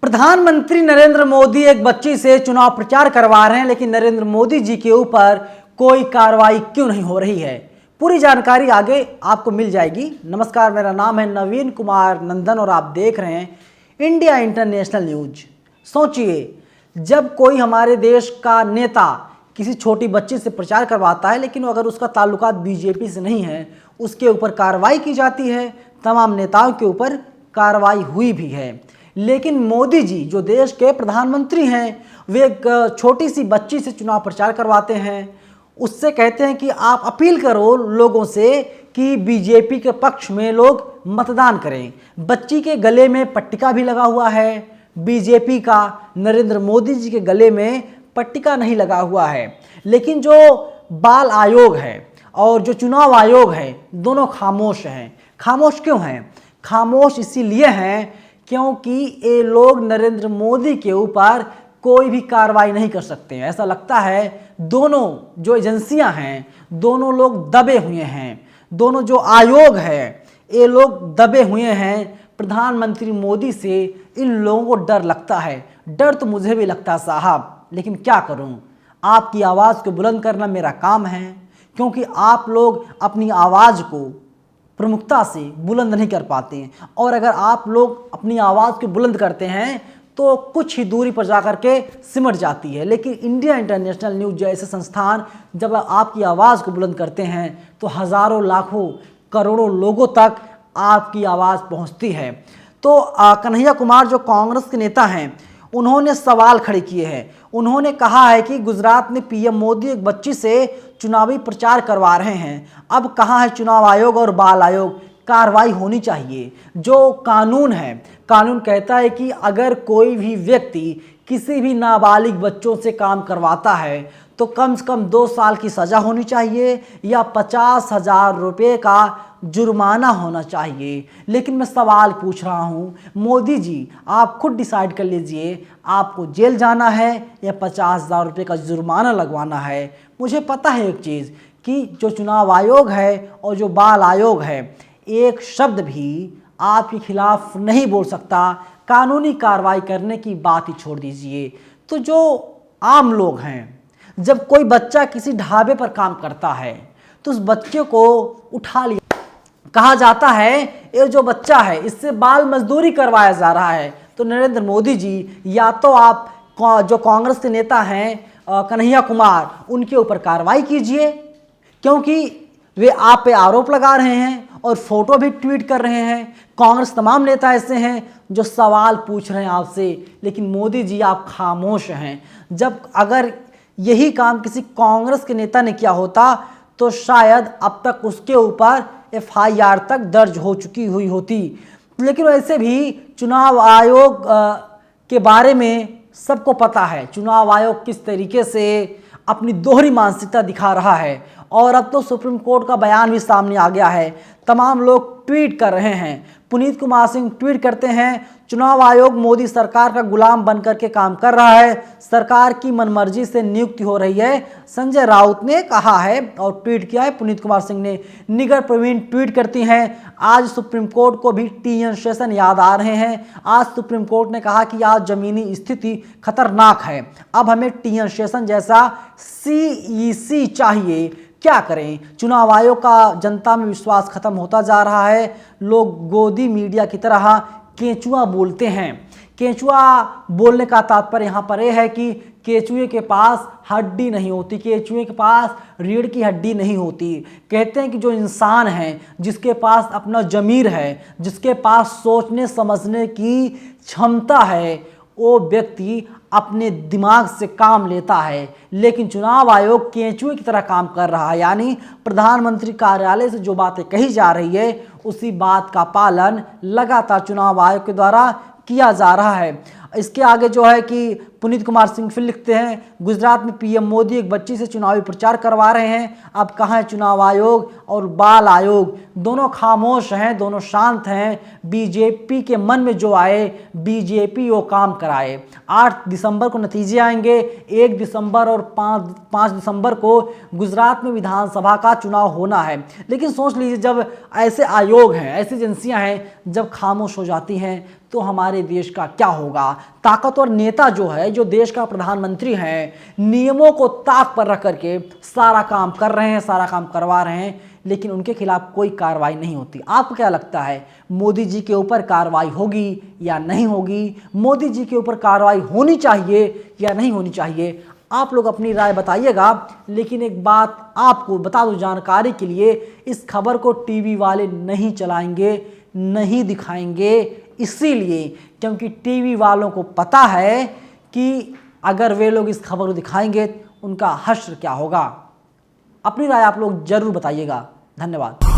प्रधानमंत्री नरेंद्र मोदी एक बच्ची से चुनाव प्रचार करवा रहे हैं, लेकिन नरेंद्र मोदी जी के ऊपर कोई कार्रवाई क्यों नहीं हो रही है। पूरी जानकारी आगे आपको मिल जाएगी। नमस्कार, मेरा नाम है नवीन कुमार नंदन और आप देख रहे हैं इंडिया इंटरनेशनल न्यूज। सोचिए, जब कोई हमारे देश का नेता किसी छोटी बच्ची से प्रचार करवाता है, लेकिन अगर उसका ताल्लुकात बीजेपी से नहीं है, उसके ऊपर कार्रवाई की जाती है। तमाम नेताओं के ऊपर कार्रवाई हुई भी है। लेकिन मोदी जी जो देश के प्रधानमंत्री हैं, वे एक छोटी सी बच्ची से चुनाव प्रचार करवाते हैं। उससे कहते हैं कि आप अपील करो लोगों से कि बीजेपी के पक्ष में लोग मतदान करें। बच्ची के गले में पट्टिका भी लगा हुआ है बीजेपी का, नरेंद्र मोदी जी के गले में पट्टिका नहीं लगा हुआ है। लेकिन जो बाल आयोग है और जो चुनाव आयोग है, दोनों खामोश हैं। खामोश क्यों हैं? खामोश इसीलिए हैं क्योंकि ये लोग नरेंद्र मोदी के ऊपर कोई भी कार्रवाई नहीं कर सकते हैं। ऐसा लगता है दोनों जो एजेंसियां हैं, दोनों लोग दबे हुए हैं। दोनों जो आयोग है, ये लोग दबे हुए हैं प्रधानमंत्री मोदी से। इन लोगों को डर लगता है। डर तो मुझे भी लगता है साहब, लेकिन क्या करूं, आपकी आवाज़ को बुलंद करना मेरा काम है। क्योंकि आप लोग अपनी आवाज़ को प्रमुखता से बुलंद नहीं कर पाते हैं, और अगर आप लोग अपनी आवाज़ को बुलंद करते हैं तो कुछ ही दूरी पर जाकर के सिमट जाती है। लेकिन इंडिया इंटरनेशनल न्यूज़ जैसे संस्थान जब आपकी आवाज़ को बुलंद करते हैं तो हज़ारों, लाखों, करोड़ों लोगों तक आपकी आवाज़ पहुंचती है। तो कन्हैया कुमार जो कांग्रेस के नेता हैं, उन्होंने सवाल खड़े किए हैं। उन्होंने कहा है कि गुजरात में पीएम मोदी एक बच्ची से चुनावी प्रचार करवा रहे हैं। अब कहाँ है चुनाव आयोग और बाल आयोग? कार्रवाई होनी चाहिए। जो कानून है, कानून कहता है कि अगर कोई भी व्यक्ति किसी भी नाबालिग बच्चों से काम करवाता है तो कम से कम 2 साल की सज़ा होनी चाहिए या 50,000 रुपये का जुर्माना होना चाहिए। लेकिन मैं सवाल पूछ रहा हूँ, मोदी जी आप खुद डिसाइड कर लीजिए, आपको जेल जाना है या 50,000 रुपये का जुर्माना लगवाना है। मुझे पता है एक चीज़ कि जो चुनाव आयोग है और जो बाल आयोग है, एक शब्द भी आपके खिलाफ नहीं बोल सकता। कानूनी कार्रवाई करने की बात ही छोड़ दीजिए। तो जो आम लोग हैं, जब कोई बच्चा किसी ढाबे पर काम करता है तो उस बच्चे को उठा लिया, कहा जाता है ये जो बच्चा है इससे बाल मजदूरी करवाया जा रहा है। तो नरेंद्र मोदी जी, या तो आप जो कांग्रेस के नेता हैं कन्हैया कुमार, उनके ऊपर कार्रवाई कीजिए, क्योंकि वे आप पे आरोप लगा रहे हैं और फोटो भी ट्वीट कर रहे हैं। कांग्रेस तमाम नेता ऐसे हैं जो सवाल पूछ रहे हैं आपसे, लेकिन मोदी जी आप खामोश हैं। जब अगर यही काम किसी कांग्रेस के नेता ने किया होता तो शायद अब तक उसके ऊपर FIR तक दर्ज हो चुकी हुई होती। लेकिन वैसे भी चुनाव आयोग के बारे में सबको पता है, चुनाव आयोग किस तरीके से अपनी दोहरी मानसिकता दिखा रहा है। और अब तो सुप्रीम कोर्ट का बयान भी सामने आ गया है। तमाम लोग ट्वीट कर रहे हैं। पुनीत कुमार सिंह ट्वीट करते हैं, चुनाव आयोग मोदी सरकार का गुलाम बनकर के काम कर रहा है, सरकार की मनमर्जी से नियुक्ति हो रही है, संजय राउत ने कहा है। और ट्वीट किया है पुनीत कुमार सिंह ने। निगर प्रवीण ट्वीट करती हैं, आज सुप्रीम कोर्ट को भी TN शेषन याद आ रहे हैं। आज सुप्रीम कोर्ट ने कहा कि आज जमीनी स्थिति खतरनाक है, अब हमें TN शेषन जैसा CEC चाहिए। क्या करें? चुनाव आयोग का जनता में विश्वास खत्म होता जा रहा है। लोग गोदी मीडिया की तरह केंचुआ बोलते हैं। केंचुआ बोलने का तात्पर्य यहाँ पर यह है कि केंचुए के पास हड्डी नहीं होती, केंचुए के पास रीढ़ की हड्डी नहीं होती। कहते हैं कि जो इंसान है, जिसके पास अपना ज़मीर है, जिसके पास सोचने समझने की क्षमता है, वो व्यक्ति अपने दिमाग से काम लेता है। लेकिन चुनाव आयोग केंचुए की तरह काम कर रहा है, यानी प्रधानमंत्री कार्यालय से जो बातें कही जा रही है उसी बात का पालन लगातार चुनाव आयोग के द्वारा किया जा रहा है। इसके आगे जो है कि पुनीत कुमार सिंह फिर लिखते हैं, गुजरात में पीएम मोदी एक बच्ची से चुनावी प्रचार करवा रहे हैं। अब कहाँ है चुनाव आयोग और बाल आयोग? दोनों खामोश हैं, दोनों शांत हैं। बीजेपी के मन में जो आए बीजेपी वो काम कराए। 8 दिसंबर को नतीजे आएंगे। 1 दिसंबर और 5 दिसंबर को गुजरात में विधानसभा का चुनाव होना है। लेकिन सोच लीजिए, जब ऐसे आयोग हैं, ऐसी एजेंसियां हैं, जब खामोश हो जाती हैं तो हमारे देश का क्या होगा? ताकतवर नेता जो है, जो देश का प्रधानमंत्री है, नियमों को ताक पर रख करके सारा काम कर रहे हैं, सारा काम करवा रहे हैं, लेकिन उनके खिलाफ कोई कार्रवाई नहीं होती। आपको क्या लगता है, मोदी जी के ऊपर कार्रवाई होगी या नहीं होगी? मोदी जी के ऊपर कार्रवाई होनी चाहिए या नहीं होनी चाहिए? आप लोग अपनी राय बताइएगा। लेकिन एक बात आपको बता दूं जानकारी के लिए, इस खबर को टीवी वाले नहीं चलाएंगे, नहीं दिखाएंगे, इसीलिए क्योंकि टीवी वालों को पता है कि अगर वे लोग इस खबर को दिखाएंगे उनका हश्र क्या होगा। अपनी राय आप लोग जरूर बताइएगा। धन्यवाद।